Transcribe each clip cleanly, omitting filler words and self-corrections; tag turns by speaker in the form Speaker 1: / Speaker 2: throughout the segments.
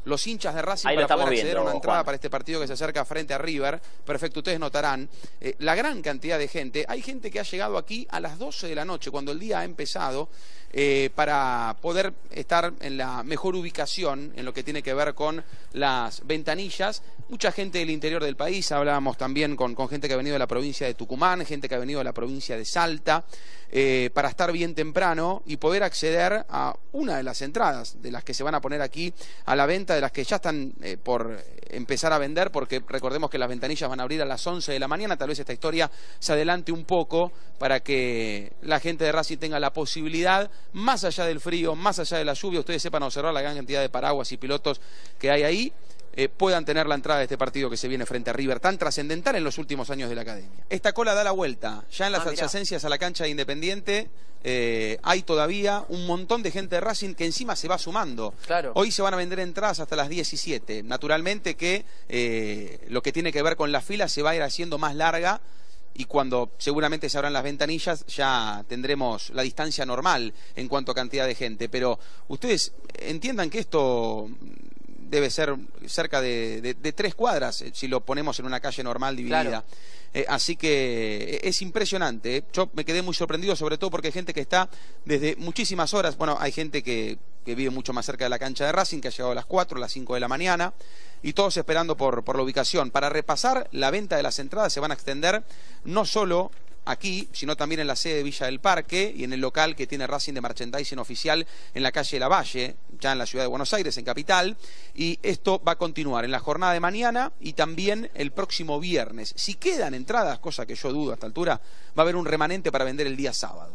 Speaker 1: Los hinchas de Racing
Speaker 2: Ahí
Speaker 1: para poder acceder
Speaker 2: viendo,
Speaker 1: a una entrada
Speaker 2: Juan,
Speaker 1: para este partido que se acerca frente a River. Perfecto, ustedes notarán la gran cantidad de gente. Hay gente que ha llegado aquí a las 12 de la noche, cuando el día ha empezado, para poder estar en la mejor ubicación en lo que tiene que ver con las ventanillas. Mucha gente del interior del país, hablábamos también con gente que ha venido de la provincia de Tucumán, gente que ha venido de la provincia de Salta, para estar bien temprano y poder acceder a una de las entradas de las que se van a poner aquí a la venta, de las que ya están por empezar a vender, porque recordemos que las ventanillas van a abrir a las 11 de la mañana. Tal vez esta historia se adelante un poco para que la gente de Racing tenga la posibilidad, más allá del frío, más allá de la lluvia, ustedes sepan observar la gran cantidad de paraguas y pilotos que hay ahí, puedan tener la entrada de este partido que se viene frente a River, tan trascendental en los últimos años de la academia. Esta cola da la vuelta, ya en las adyacencias a la cancha de Independiente hay todavía un montón de gente de Racing que encima se va sumando.
Speaker 2: Claro.
Speaker 1: Hoy se van a vender entradas hasta las 17, naturalmente que lo que tiene que ver con la fila se va a ir haciendo más larga, y cuando seguramente se abran las ventanillas ya tendremos la distancia normal en cuanto a cantidad de gente, pero ustedes entiendan que esto debe ser cerca de 3 cuadras, si lo ponemos en una calle normal dividida. Claro. Así que es impresionante. Yo me quedé muy sorprendido, sobre todo porque hay gente que está desde muchísimas horas. Bueno, hay gente que vive mucho más cerca de la cancha de Racing, que ha llegado a las 4, a las 5 de la mañana, y todos esperando por la ubicación. Para repasar, la venta de las entradas se van a extender no solo aquí, sino también en la sede de Villa del Parque y en el local que tiene Racing de Merchandising oficial en la calle Lavalle, ya en la ciudad de Buenos Aires, en Capital, y esto va a continuar en la jornada de mañana y también el próximo viernes. Si quedan entradas, cosa que yo dudo a esta altura, va a haber un remanente para vender el día sábado.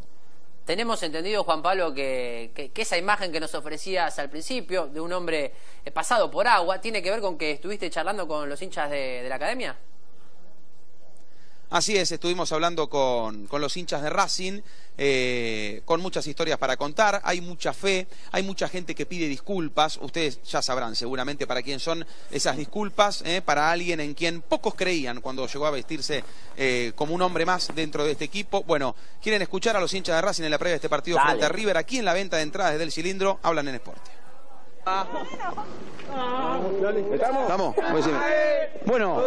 Speaker 2: Tenemos entendido, Juan Pablo, que esa imagen que nos ofrecías al principio de un hombre pasado por agua, ¿tiene que ver con que estuviste charlando con los hinchas de la academia?
Speaker 1: Así es, estuvimos hablando con los hinchas de Racing, con muchas historias para contar. Hay mucha fe, hay mucha gente que pide disculpas. Ustedes ya sabrán seguramente para quién son esas disculpas, para alguien en quien pocos creían cuando llegó a vestirse como un hombre más dentro de este equipo. Bueno, quieren escuchar a los hinchas de Racing en la previa de este partido frente a River, aquí en la venta de entradas desde el Cilindro. Hablan en Sport. ¿Estamos? Bueno,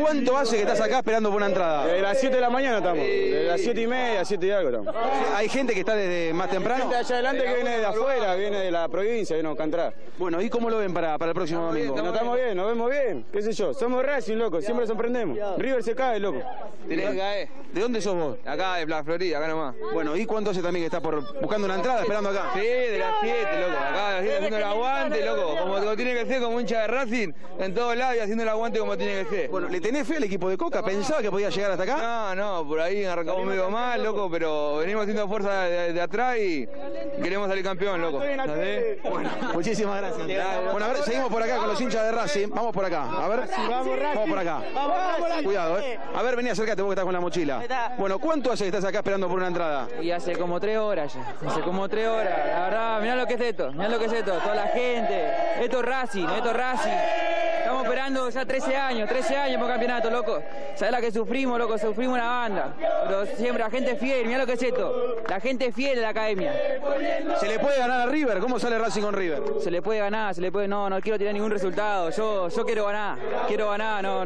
Speaker 1: ¿cuánto hace que estás acá esperando por una entrada?
Speaker 3: Desde las 7 de la mañana estamos, desde las 7:30, 7 y algo estamos.
Speaker 1: ¿Hay gente que está desde más temprano?
Speaker 3: Hay gente allá adelante que viene de afuera, viene de la provincia, viene a cantar.
Speaker 1: Bueno, ¿y cómo lo ven para el próximo domingo?
Speaker 3: Nos estamos bien, nos vemos bien, qué sé yo, somos Racing, loco, siempre nos sorprendemos. River se cae, loco.
Speaker 1: ¿De dónde sos vos?
Speaker 4: Acá de Plaza Florida, acá nomás.
Speaker 1: Bueno, ¿y cuánto hace también que estás buscando una entrada, esperando acá?
Speaker 4: Sí, de las 7, loco. Acá de las 7 haciendo el aguante, loco. Como tiene que ser, como hincha de Racing, en todos lados y haciendo el aguante como tiene que ser.
Speaker 1: Bueno, ¿le tenés fe al equipo de Coca? ¿Pensaba que podía llegar hasta acá?
Speaker 4: No, por ahí arrancamos medio mal, loco, pero venimos haciendo fuerza de atrás y queremos salir campeón, loco.
Speaker 1: Bueno, muchísimas gracias. Bueno, a ver, seguimos por acá con los hinchas de Racing. Vamos por acá, a ver. Vamos por acá. Cuidado, A ver, vení, acércate vos que estás con la mochila. Bueno, ¿cuánto hace que estás acá esperando por una entrada?
Speaker 5: Y hace como 3 horas ya, hace como 3 horas. La verdad, mirá lo que es esto, toda la gente. Esto es Racing, Estamos esperando ya 13 años por campeonato, loco. ¿Sabés la que sufrimos, loco? Sufrimos una banda. Pero siempre la gente es fiel, mirá lo que es esto. La gente es fiel de la academia.
Speaker 1: ¿Se le puede ganar a River? ¿Cómo sale Racing con River?
Speaker 5: Se le puede ganar, no quiero tirar ningún resultado. Yo quiero ganar, no,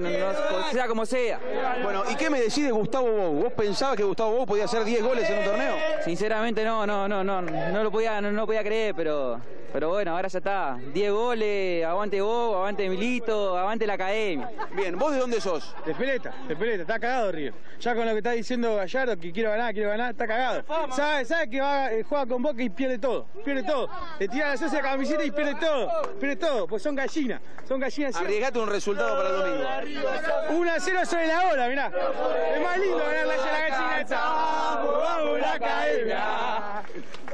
Speaker 5: sea como sea.
Speaker 1: Bueno, ¿y qué me decís de Gustavo Bou? ¿Vos pensabas que Gustavo Bou podía hacer 10 goles en un torneo?
Speaker 5: Sinceramente no lo podía creer, pero bueno, ahora ya está. 10 goles, aguante Bou, aguante Milito, aguante la academia.
Speaker 1: Bien, ¿vos de dónde sos?
Speaker 3: De Peleta, está cagado Río. Ya con lo que está diciendo Gallardo, que quiero ganar, está cagado. Sabe que juega con Boca y pierde todo. Le tira la socia camiseta y pierde todo, pues son gallinas.
Speaker 1: Arriesgate un resultado para el domingo.
Speaker 3: 1-0 sobre la hora, mirá. Es más lindo ganarle a la gallina esa. Vamos la academia.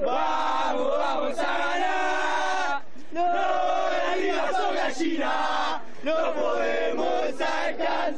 Speaker 3: Vamos a ganar. No, la liga son gallinas. No podemos alcanzar.